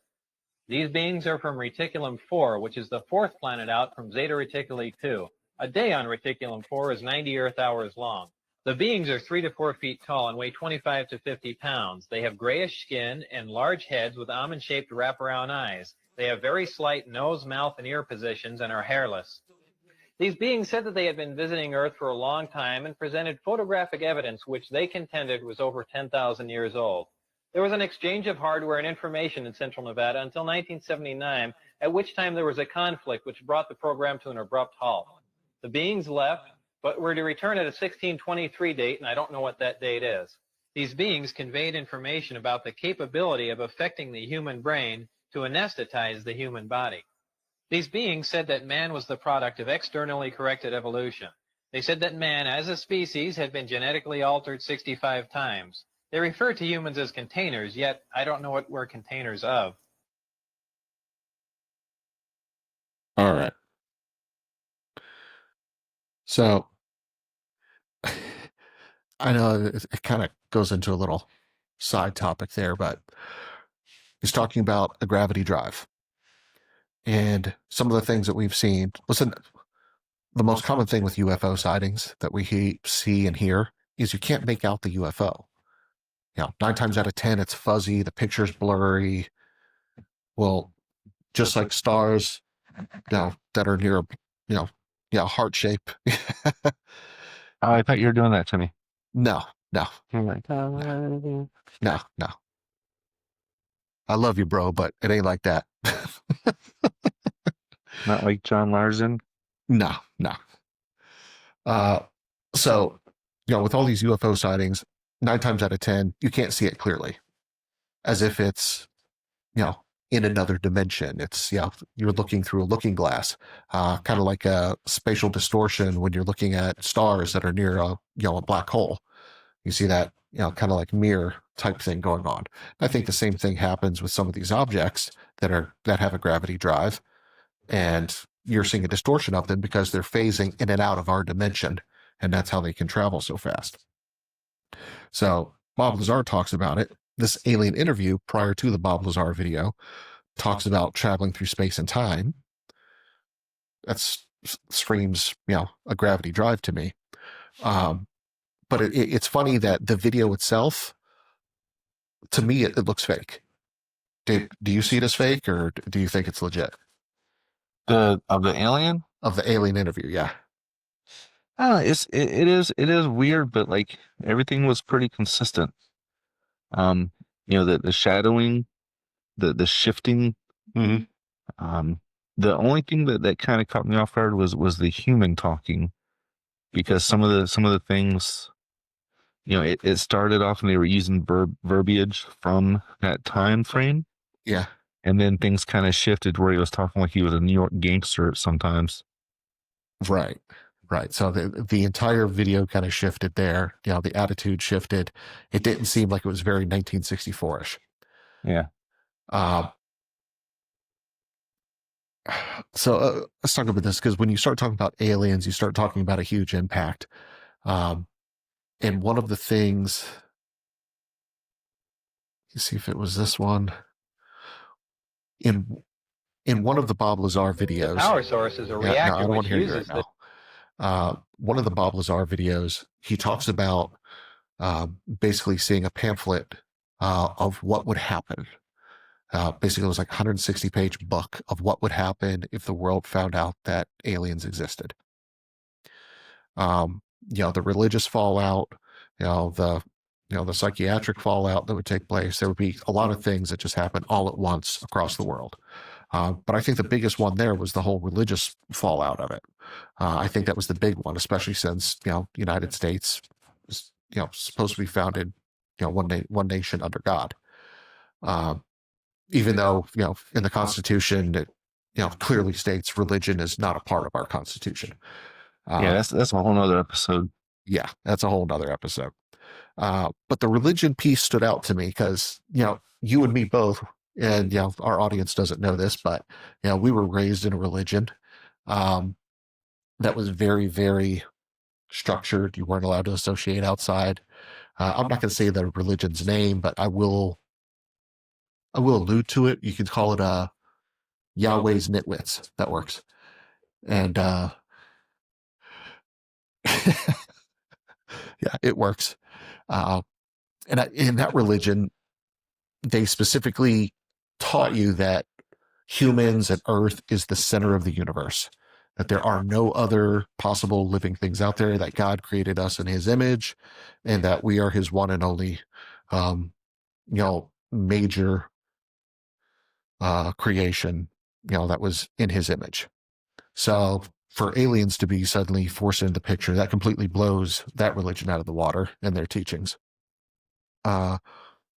These beings are from Reticulum 4, which is the 4th planet out from Zeta Reticuli 2. A day on Reticulum 4 is 90 Earth hours long. The beings are 3 to 4 feet tall and weigh 25 to 50 pounds. They have grayish skin and large heads with almond-shaped wraparound eyes. They have very slight nose, mouth, and ear positions and are hairless. These beings said that they had been visiting Earth for a long time and presented photographic evidence which they contended was over 10,000 years old. There was an exchange of hardware and information in Central Nevada until 1979, at which time there was a conflict which brought the program to an abrupt halt. The beings left, but were to return at a 1623 date, and I don't know what that date is. These beings conveyed information about the capability of affecting the human brain to anesthetize the human body. These beings said that man was the product of externally corrected evolution. They said that man, as a species, had been genetically altered 65 times. They refer to humans as containers, yet I don't know what we're containers of. All right. So I know it kind of goes into a little side topic there, but he's talking about a gravity drive and some of the things that we've seen. Listen, the most common thing with UFO sightings that we see and hear is you can't make out the UFO. 9 times out of 10, it's fuzzy, the picture's blurry. Well, just like stars, that are near, heart shape. Oh, I thought you were doing that to me. No. You're like, No. I love you, bro, but it ain't like that. not like John Larson. No. So, with all these UFO sightings, 9 times out of 10, you can't see it clearly, as if it's, in another dimension. It's, you're looking through a looking glass, kind of like a spatial distortion when you're looking at stars that are near a black hole. You see that, kind of like mirror type thing going on. I think the same thing happens with some of these objects that have a gravity drive, and you're seeing a distortion of them because they're phasing in and out of our dimension, and that's how they can travel so fast. So Bob Lazar talks about it. This alien interview prior to the Bob Lazar video talks about traveling through space and time. That screams, a gravity drive to me. But it's funny that the video itself, to me, it looks fake. Do you see it as fake, or do you think it's legit? Of the alien? Of the alien interview, yeah. It is weird, but like everything was pretty consistent. The shadowing, the shifting. Mm-hmm. The only thing that kind of caught me off guard was the human talking, because some of the things, it started off and they were using verbiage from that time frame. Yeah. And then things kind of shifted where he was talking like he was a New York gangster sometimes. Right. So the entire video kind of shifted there. The attitude shifted. It didn't seem like it was very 1964-ish. Yeah. So let's talk about this, because when you start talking about aliens, you start talking about a huge impact. And one of the things, let's see if it was this one. In one of the Bob Lazar videos, The power source is a reactor I don't want which to hear you uses right now. One of the Bob Lazar videos, he talks about basically seeing a pamphlet of what would happen. Basically, it was like a 160-page book of what would happen if the world found out that aliens existed. The religious fallout, the psychiatric fallout that would take place. There would be a lot of things that just happen all at once across the world. But I think the biggest one there was the whole religious fallout of it. I think that was the big one, especially since, the United States is, supposed to be founded, one nation under God. Even though, in the Constitution, it, clearly states religion is not a part of our Constitution. That's a whole nother episode. Yeah, that's a whole nother episode. But the religion piece stood out to me because, you and me both, and, our audience doesn't know this, but, we were raised in a religion that was very, very structured. You weren't allowed to associate outside. I'm not going to say the religion's name, but I will allude to it. You could call it Yahweh's Nitwits. That works. And Yeah, it works. And in that religion, they specifically taught you that humans and Earth is the center of the universe, that there are no other possible living things out there, that God created us in his image, and that we are his one and only, major creation, that was in his image. So for aliens to be suddenly forced into the picture, that completely blows that religion out of the water and their teachings. But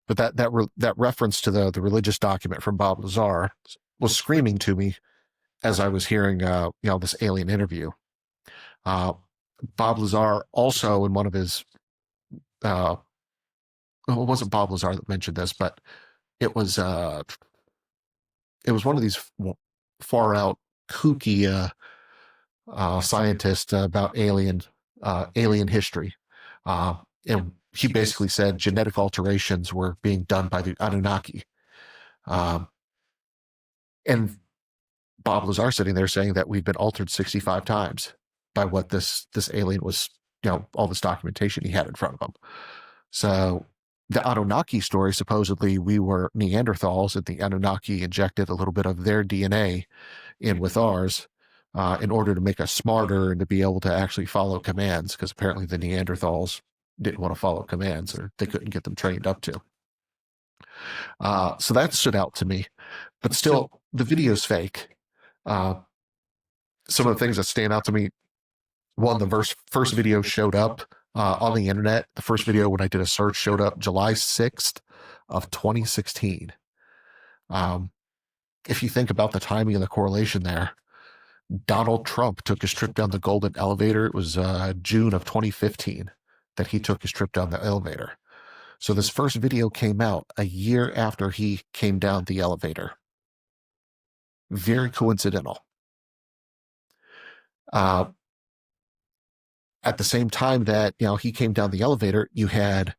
that reference to the religious document from Bob Lazar was screaming to me as I was hearing this alien interview. Bob Lazar also, in one of his it wasn't Bob Lazar that mentioned this, but it was one of these far out kooky scientists about alien history, and he basically said genetic alterations were being done by the Anunnaki, and Bob Lazar sitting there saying that we'd been altered 65 times by what this alien was, all this documentation he had in front of him. So the Anunnaki story, supposedly we were Neanderthals and the Anunnaki injected a little bit of their DNA in with ours in order to make us smarter and to be able to actually follow commands, because apparently the Neanderthals didn't want to follow commands, or they couldn't get them trained up to. So that stood out to me. But still, the video's fake. Some of the things that stand out to me, one, the first video showed up on the internet. The first video, when I did a search, showed up July 6th of 2016. If you think about the timing and the correlation there, Donald Trump took his trip down the Golden Elevator. It was June of 2015 that he took his trip down the elevator. So this first video came out a year after he came down the elevator. Very coincidental. At the same time that he came down the elevator, you had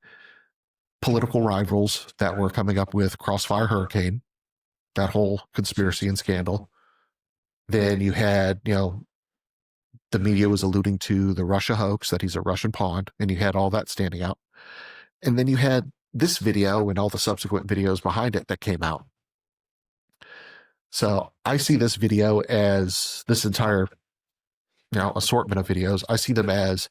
political rivals that were coming up with Crossfire Hurricane, that whole conspiracy and scandal. Then you had, the media was alluding to the Russia hoax, that he's a Russian pawn, and you had all that standing out. And then you had this video and all the subsequent videos behind it that came out. So I see this video as this entire, assortment of videos. I see them as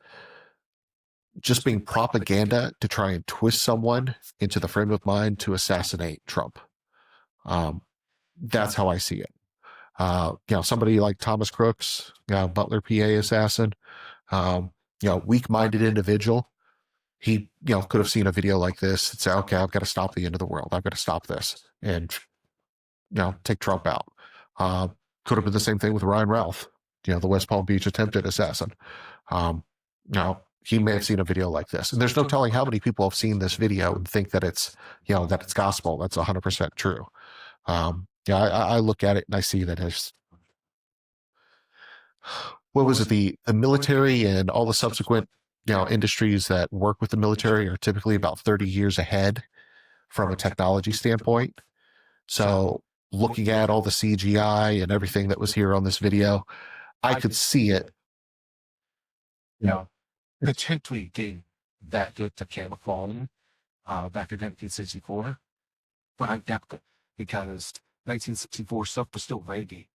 just being propaganda to try and twist someone into the frame of mind to assassinate Trump. That's how I see it. Somebody like Thomas Crooks, Butler, PA assassin, weak-minded individual. He, could have seen a video like this and say, okay, I've got to stop the end of the world. I've got to stop this and, take Trump out. Could have been the same thing with Ryan Ralph, the West Palm Beach attempted assassin. He may have seen a video like this, and there's no telling how many people have seen this video and think that it's, that it's gospel. That's 100% true. I look at it and I see that as, what was it? The military and all the subsequent, industries that work with the military are typically about 30 years ahead from a technology standpoint. So looking at all the CGI and everything that was here on this video, I could see it. Potentially being that good to camouflage back in 1964, but I doubt it, because 1964 stuff was still vague,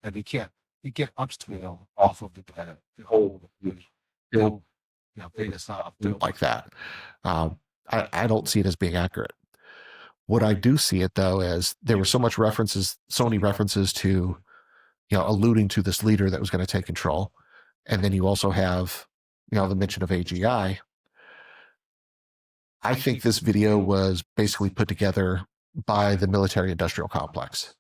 and you get upscale off of the whole data stuff like that. I don't see it as being accurate. What I do see it though is there were so many references to, alluding to this leader that was going to take control, and then you also have, the mention of AGI. I think this video was basically put together by the military industrial complex.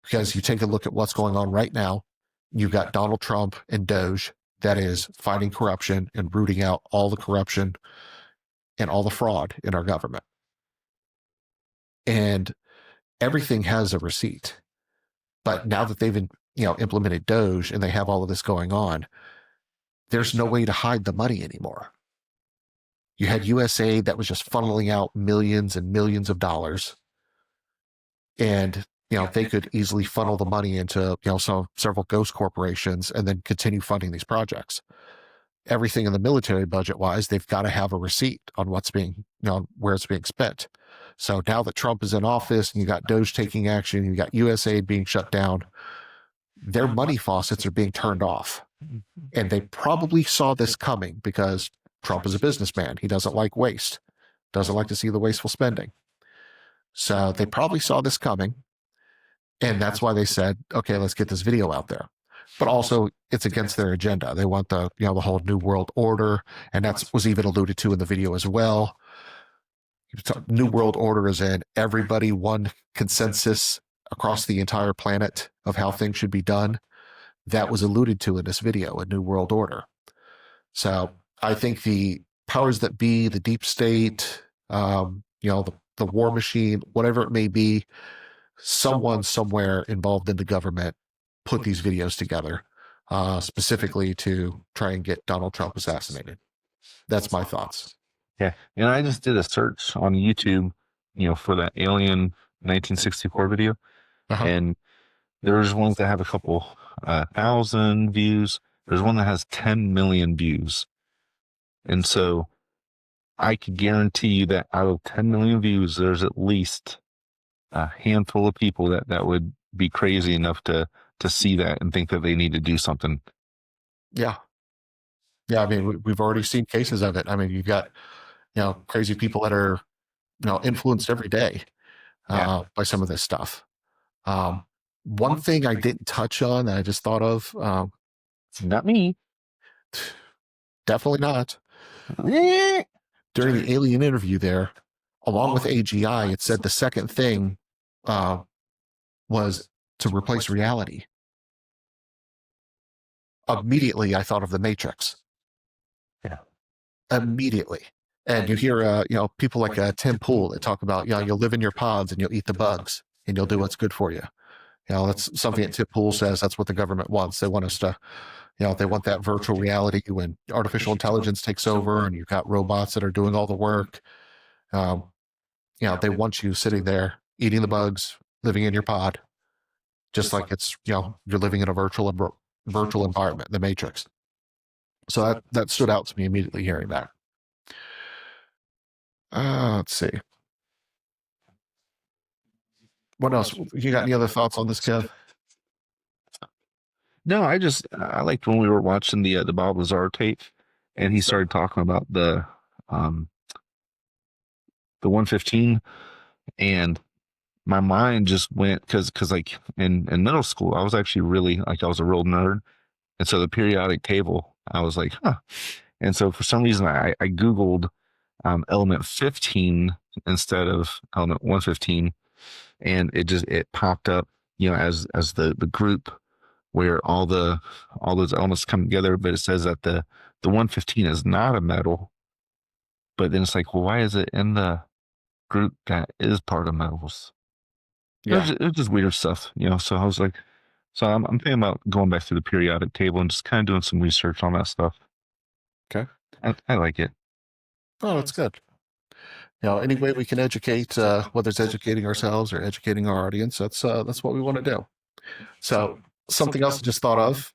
Because you take a look at what's going on right now, you've got Donald Trump and Doge that is fighting corruption and rooting out all the corruption and all the fraud in our government. And everything has a receipt. But now that they've implemented Doge and they have all of this going on, there's no way to hide the money anymore. You had USAID that was just funneling out millions and millions of dollars. And, they could easily funnel the money into, several ghost corporations and then continue funding these projects. everything in the military budget wise, they've got to have a receipt on what's being, where it's being spent. So now that Trump is in office and you got Doge taking action, you got USAID being shut down, their money faucets are being turned off. And they probably saw this coming because Trump is a businessman. He doesn't like waste, doesn't like to see the wasteful spending. So they probably saw this coming. And that's why they said, okay, let's get this video out there. But also it's against their agenda. They want the whole New World Order. And that was even alluded to in the video as well. New World Order is in everybody, one consensus across the entire planet of how things should be done. That was alluded to in this video, a New World Order. So I think the powers that be, the deep state, the war machine, whatever it may be, someone somewhere involved in the government put these videos together specifically to try and get Donald Trump assassinated. That's my thoughts. Yeah, and I just did a search on YouTube, for that Alien 1964 video, and there's ones that have a couple 1,000 views. There's one that has 10 million views, and so I could guarantee you that out of 10 million views, there's at least a handful of people that would be crazy enough to see that and think that they need to do something. Yeah. I mean, we've already seen cases of it. I mean, you've got crazy people that are influenced every day by some of this stuff. One thing I didn't touch on that I just thought of, not me, definitely not. During the alien interview there, along with AGI, it said the second thing was to replace reality. Immediately, I thought of the Matrix. Yeah. Immediately. And you hear, people like Tim Pool that talk about, you'll live in your pods and you'll eat the bugs and you'll do what's good for you. That's something that Tim Pool says. That's what the government wants. They want us to, they want that virtual reality when artificial intelligence takes over and you've got robots that are doing all the work. They want you sitting there eating the bugs, living in your pod, just like it's, you're living in a virtual environment, the Matrix. So that stood out to me immediately hearing that. Let's see. What else? You got any other thoughts on this, Kev? No, I liked when we were watching the Bob Lazar tape, and he started talking about the 115, and my mind just went because like in middle school, I was actually really I was a real nerd, and so the periodic table, I was like, huh, and so for some reason I Googled element 15 instead of element 115, and it popped up as the group where all those elements come together, but it says that the 115 is not a metal. But then it's like, well, why is it in the group that is part of metals? Yeah. It was just weird stuff, so I was like, so I'm thinking about going back to the periodic table and just kind of doing some research on that stuff. Okay. I like it. Oh, that's good. Any way we can educate, whether it's educating ourselves or educating our audience, that's what we want to do. So something else I just thought of,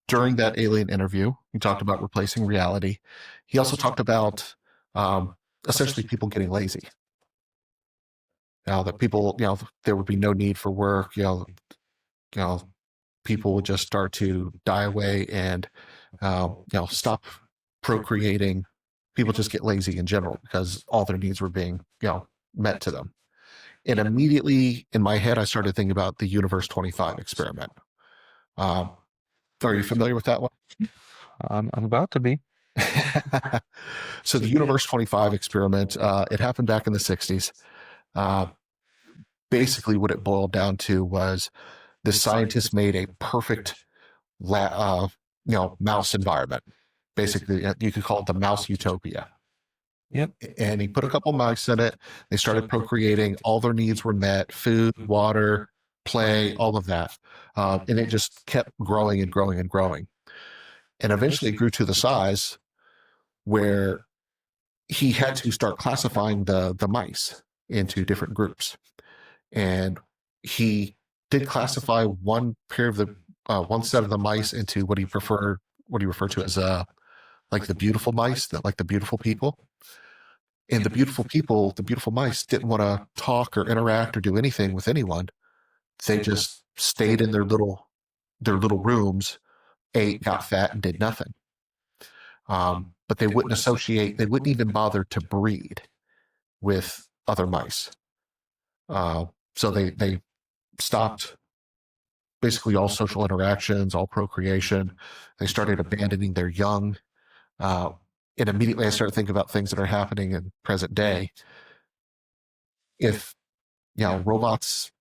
during that alien interview, he talked about replacing reality. He also talked about essentially people getting lazy. That people, there would be no need for work. People would just start to die away and stop procreating. People just get lazy in general because all their needs were being met to them. And immediately in my head, I started thinking about the Universe 25 experiment. Are you familiar with that one? I'm about to be. So the Universe 25 experiment, it happened back in the 60s. Basically, what it boiled down to was the scientists made a perfect mouse environment. Basically, you could call it the mouse utopia. Yep. And he put a couple mice in it. They started procreating. All their needs were met: food, water, play, all of that. And it just kept growing and growing and growing. And eventually it grew to the size where he had to start classifying the mice into different groups. And he did classify one set of the mice into what he preferred what he referred to as like the beautiful mice, that like the beautiful people. And the beautiful people, the beautiful mice didn't want to talk or interact or do anything with anyone. They just stayed in their little rooms, ate, got fat, and did nothing. But they wouldn't associate, they wouldn't even bother to breed with other mice. So they stopped basically all social interactions, all procreation. They started abandoning their young. And immediately I started thinking about things that are happening in present day. If, robots,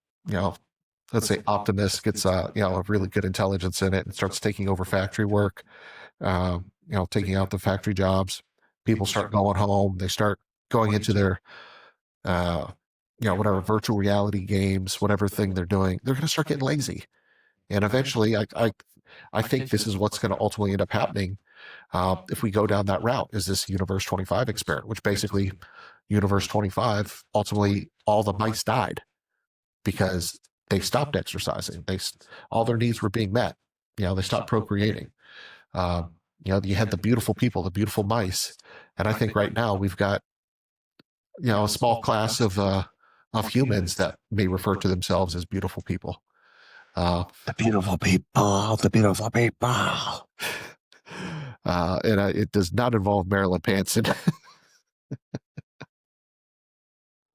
let's say Optimus gets, a really good intelligence in it and starts taking over factory work, taking out the factory jobs, people start going home, they start going into their, whatever virtual reality games, whatever thing they're doing, they're going to start getting lazy. And eventually I think this is what's going to ultimately end up happening. If we go down that route, is this Universe 25 experiment, which basically Universe 25, ultimately all the mice died because they stopped exercising. All their needs were being met. They stopped procreating. You had the beautiful people, the beautiful mice. And I think right now we've got, a small class of humans that may refer to themselves as beautiful people. The beautiful people, the beautiful people. And it does not involve Marilyn Manson.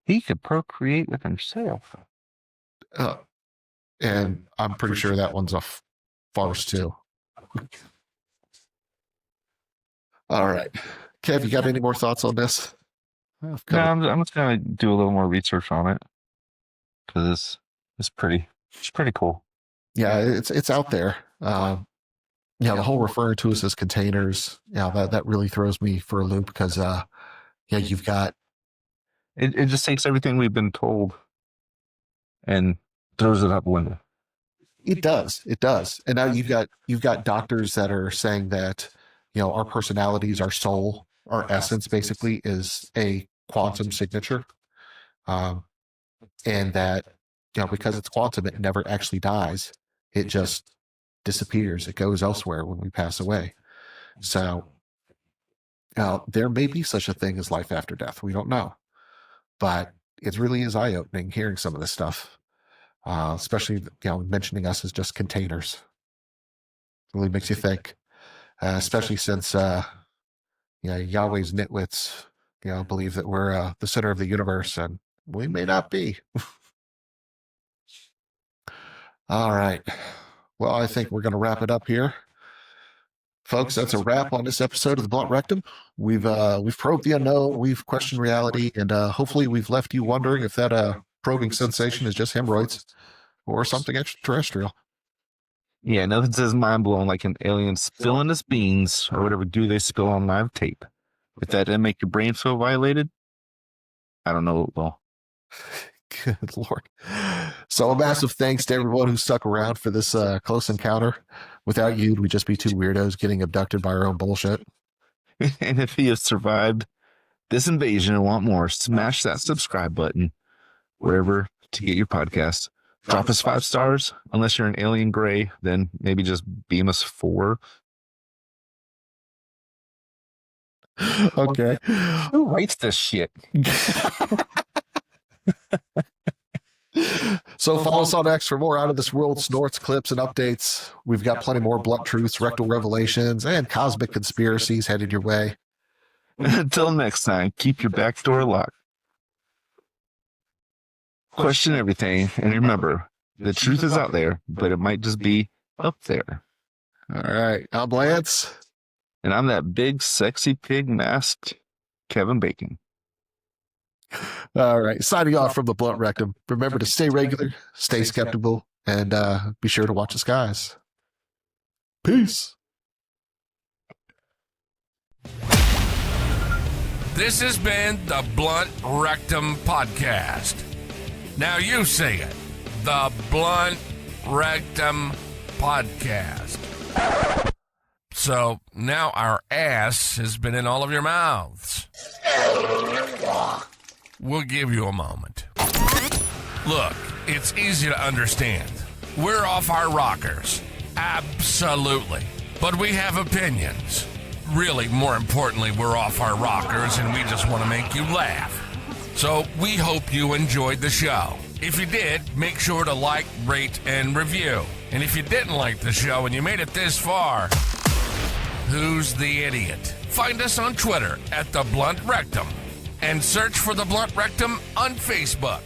He could procreate with himself. And I'm pretty sure that one's a farce too. All right. Kev, you got any more thoughts on this? No, I'm just going to do a little more research on it because it's pretty cool. Yeah, it's out there. The whole referring to us as containers, that really throws me for a loop because, you've got... It just takes everything we've been told and throws it out the window. It does. And now you've got doctors that are saying that, our personalities, our soul, our essence basically is a quantum signature. And that, because it's quantum, it never actually dies. It just disappears. It goes elsewhere when we pass away. So there may be such a thing as life after death. We don't know. But it really is eye-opening hearing some of this stuff, especially, mentioning us as just containers. It really makes you think, especially since, Yahweh's nitwits, believe that we're the center of the universe, and we may not be. All right. Well, I think we're going to wrap it up here. Folks, that's a wrap on this episode of the Blunt Rectum. We've probed the unknown, we've questioned reality, and hopefully we've left you wondering if that probing sensation is just hemorrhoids or something extraterrestrial. Yeah, nothing says mind blowing like an alien spilling his beans or whatever do they spill on live tape. If that didn't make your brain feel violated, I don't know what will. Good Lord. So a massive thanks to everyone who stuck around for this close encounter. Without you, we'd just be two weirdos getting abducted by our own bullshit. And if you have survived this invasion and want more, smash that subscribe button wherever to get your podcast. Drop us 5 stars. Unless you're an alien gray, then maybe just beam us 4. Okay. Who writes this shit? So follow us on X for more out of this world snorts, clips, and updates. We've got plenty more blunt truths, rectal revelations, and cosmic conspiracies headed your way. Until next time, keep your back door locked. Question everything, and remember, the truth is out there, but it might just be up there. All right. I'm Lance. And I'm that big, sexy pig masked Kevin Bacon. All right. Signing off from the Blunt Rectum. Remember to stay regular, stay skeptical, and be sure to watch the skies. Peace. This has been the Blunt Rectum Podcast. Now you say it. The Blunt Rectum Podcast. So now our ass has been in all of your mouths. We'll give you a moment. Look, it's easy to understand. We're off our rockers. Absolutely. but we have opinions. Really, more importantly, we're off our rockers and we just want to make you laugh. So we hope you enjoyed the show. If you did, make sure to like, rate, and review. And if you didn't like the show and you made it this far, who's the idiot? Find us on Twitter at The Blunt Rectum and search for The Blunt Rectum on Facebook.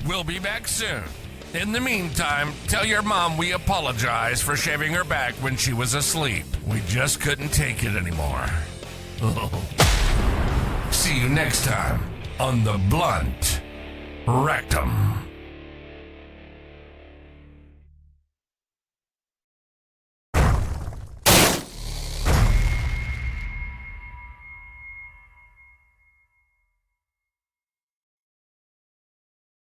We'll be back soon. In the meantime, tell your mom we apologize for shaving her back when she was asleep. We just couldn't take it anymore. See you next time on The Blunt Rectum.